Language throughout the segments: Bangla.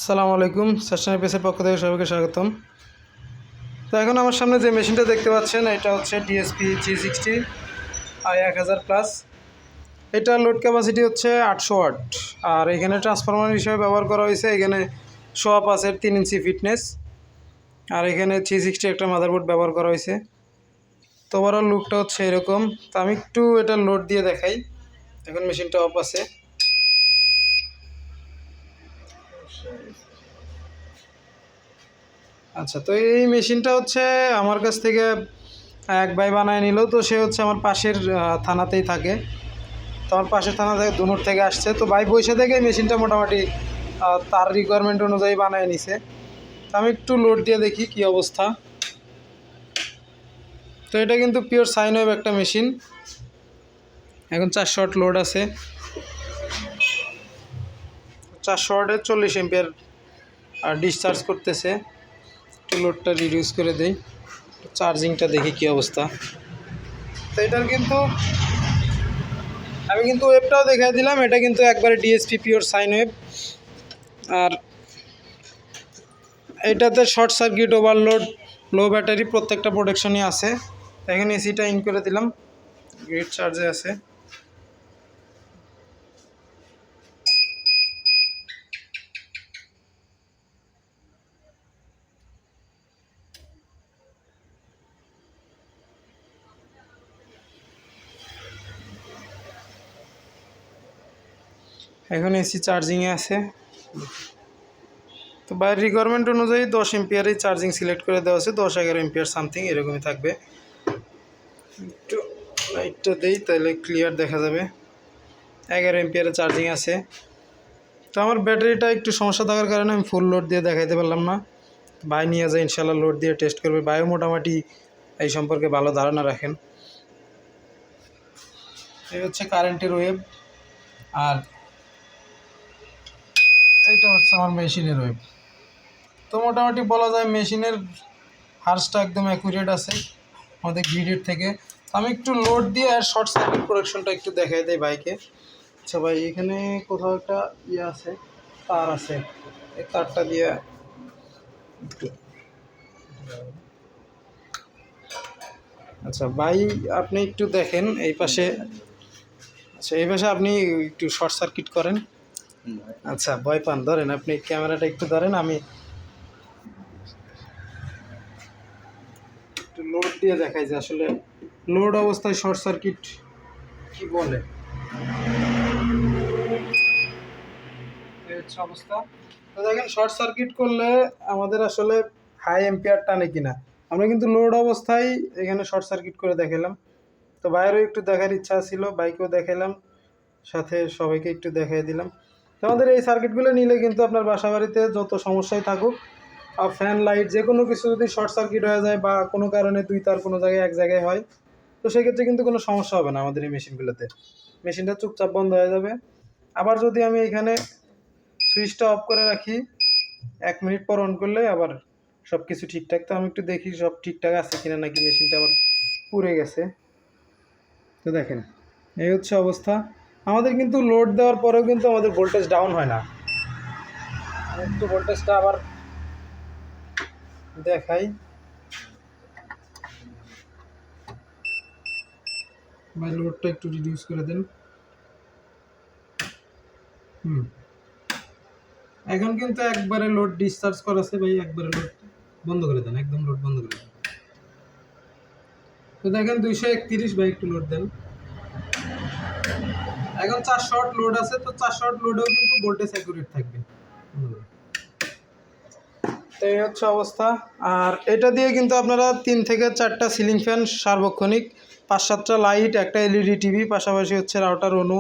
আসসালামু আলাইকুম, সেশন এপিসের পক্ষ থেকে সবাইকে স্বাগতম। তো এখন আমার সামনে যে মেশিনটা দেখতে পাচ্ছেন এটা হচ্ছে ডিএসপি G60 i1000+। এটা লোড ক্যাপাসিটি হচ্ছে 800 ওয়াট, আর এখানে ট্রান্সফরমার হিসেবে ব্যবহার করা হয়েছে। এখানে শো আপ আছে 3 ইঞ্চি ফিটনেস, আর এখানে G60 একটা মাদারবোর্ড ব্যবহার করা হয়েছে। তো ওভারঅল লুকটা হচ্ছে এরকম। তো আমি একটু এটা লোড দিয়ে দেখাই। এখন মেশিনটা অফ আছে। আচ্ছা, তো এই মেশিনটা হচ্ছে আমার কাছ থেকে এক ভাই বানায় নিল। তো সে হচ্ছে আমার পাশের থানাতেই থাকে। তো আমার পাশের থানা থেকে দুনুর থেকে আসছে। তো ভাই পয়সা থেকে এই মেশিনটা মোটামুটি তার রিকোয়ারমেন্ট অনুযায়ী বানায় নিছে। তো আমি একটু লোড দিয়ে দেখি কি অবস্থা। তো এটা কিন্তু পিওর সাইন ওয়েভ একটা মেশিন। এখন 400 ওয়াট লোড আছে। 400 ওয়াটে 40 এম্পিয়ার ডিসচার্জ করতেছে। একটু লোডটা রিডিউস করে দেই, চার্জিংটা দেখি কি অবস্থা। তো এটার কিন্তু আমি কিন্তু ওয়েবটাও দেখাই দিলাম। এটা কিন্তু একবারে ডিএসপি পিওর সাইন ওয়েভ। আর এটাতে শর্ট সার্কিট, ওভারলোড, লো ব্যাটারি প্রত্যেকটা প্রোটেকশনই আছে। এখানে এসিটা ইন করে দিলাম, গ্রিড চার্জে আছে। এখন এসি চার্জিংয়ে আছে। তো বাইরের রিকোয়ারমেন্ট অনুযায়ী 10 এম্পিয়ারই চার্জিং সিলেক্ট করে দেওয়া আছে। 10-11 এম্পিয়ার সামথিং এরকমই থাকবে। একটু লাইটটা দেই, তাহলে ক্লিয়ার দেখা যাবে। 11 এম্পিয়ারের চার্জিং আছে। তো আমার ব্যাটারিটা একটু সমস্যা থাকার কারণে আমি ফুল লোড দিয়ে দেখাইতে পারলাম না। ভাই নিয়ে যায় ইনশাল্লাহ লোড দিয়ে টেস্ট করবে। ভাইও মোটামুটি এই সম্পর্কে ভালো ধারণা রাখেন। এই হচ্ছে কারেন্টের ওয়েভ, আর এইটা হচ্ছে আমার মেশিনের ওয়েভ। তো মোটামুটি বলা যায় মেশিনের হার্সটা একদম অ্যাকুরেট আছে আমাদের গ্রিডের থেকে। আমি একটু লোড দিয়ে আর শর্ট সার্কিট প্রোটেকশনটা একটু দেখাই দেয় বাইকে। আচ্ছা ভাই, এখানে কোথাও একটা ইয়ে আছে, তার আছে, এই তারটা দিয়ে একটু। আচ্ছা ভাই, আপনি একটু দেখেন এই পাশে। আচ্ছা, এই পাশে আপনি একটু শর্ট সার্কিট করেন। আচ্ছা, ভয় পান, ধরেন আপনি ক্যামেরাটা একটু ধরেন, আমি একটু লোড দিয়ে দেখাই যে আসলে লোড অবস্থায় শর্ট সার্কিট কি বলে। এই হচ্ছে অবস্থা। তো দেখেন, শর্ট সার্কিট করলে আমাদের আসলে হাই এম্পিয়ার টানে কিনা। আমরা কিন্তু লোড অবস্থায় এখানে শর্ট সার্কিট করে দেখালাম। তো বাইরেও একটু দেখার ইচ্ছা ছিল, বাইকেও দেখালাম, সাথে সবাইকে একটু দেখাই দিলাম। তো আমাদের এই সার্কিটগুলো নিলে কিন্তু আপনার বাসা বাড়িতে যত সমস্যাই থাকুক, আর ফ্যান লাইট যে কোনো কিছু যদি শর্ট সার্কিট হয়ে যায় বা কোনো কারণে দুই তার কোনো জায়গায় এক জায়গায় হয়, তো সেক্ষেত্রে কিন্তু কোনো সমস্যা হবে না আমাদের এই মেশিনগুলোতে। মেশিনটা চুপচাপ বন্ধ হয়ে যাবে। আবার যদি আমি এখানে সুইচটা অফ করে রাখি, 1 মিনিট পর অন করলে আবার সব কিছু ঠিকঠাক। তো আমি একটু দেখি সব ঠিকঠাক আছে কিনা, নাকি মেশিনটা আবার পুড়ে গেছে। তো দেখেন, এই হচ্ছে অবস্থা। আমাদের কিন্তু লোড দেওয়ার পরেও কিন্তু আমাদের ভোল্টেজ ডাউন হয় না। আমি একটু ভোল্টেজটা আবার দেখাই। ভাই লোডটা একটু রিডিউস করে দেন। এখন কিন্তু একবারে লোড ডিসচার্জ করাছে ভাই, একবারে লোড বন্ধ করে দেন, একদম লোড বন্ধ করে দেন। তো দেখেন 231 ভাই, একটু লোড দেন। এখন 400 ওয়াট লোড আছে। তো 400 ওয়াট লোডেও কিন্তু ভোল্টেজ অ্যাকুরেট থাকবে। তো এই হচ্ছে অবস্থা। আর এটা দিয়ে কিন্তু আপনারা 3 থেকে 4টা সিলিং ফ্যান সার্বক্ষণিক, 5-7টা লাইট, একটা এলইডি টিভি, পাশাপাশি হচ্ছে রাউটার, অনু,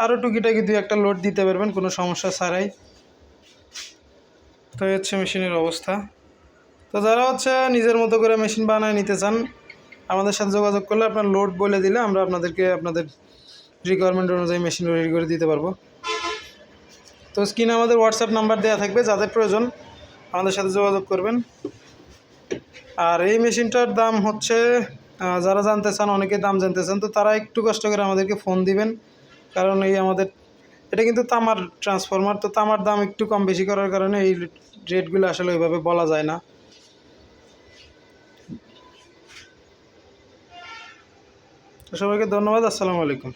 আরও টুকিটাকি 2-1টা লোড দিতে পারবেন কোনো সমস্যা ছাড়াই। তো এই হচ্ছে মেশিনের অবস্থা। তো যারা হচ্ছে নিজের মতো করে মেশিন বানায় নিতে চান, আমাদের সাথে যোগাযোগ করলে আপনার লোড বলে দিলে আমরা আপনাদেরকে আপনাদের রিকোয়ারমেন্ট অনুযায়ী মেশিন রেডি করে দিতে পারবো। তো স্ক্রিনে আমাদের হোয়াটসঅ্যাপ নাম্বার দেওয়া থাকবে, যাদের প্রয়োজন আমাদের সাথে যোগাযোগ করবেন। আর এই মেশিনটার দাম হচ্ছে, যারা জানতে চান, অনেকে দাম জানতে চান, তো তারা একটু কষ্ট করে আমাদেরকে ফোন দিবেন। কারণ এই আমাদের এটা কিন্তু তামার ট্রান্সফরমার, তো তামার দাম একটু কম বেশি করার কারণে এই রেটগুলো আসলে ওইভাবে বলা যায় না। তো সবাইকে ধন্যবাদ, আসসালামু আলাইকুম।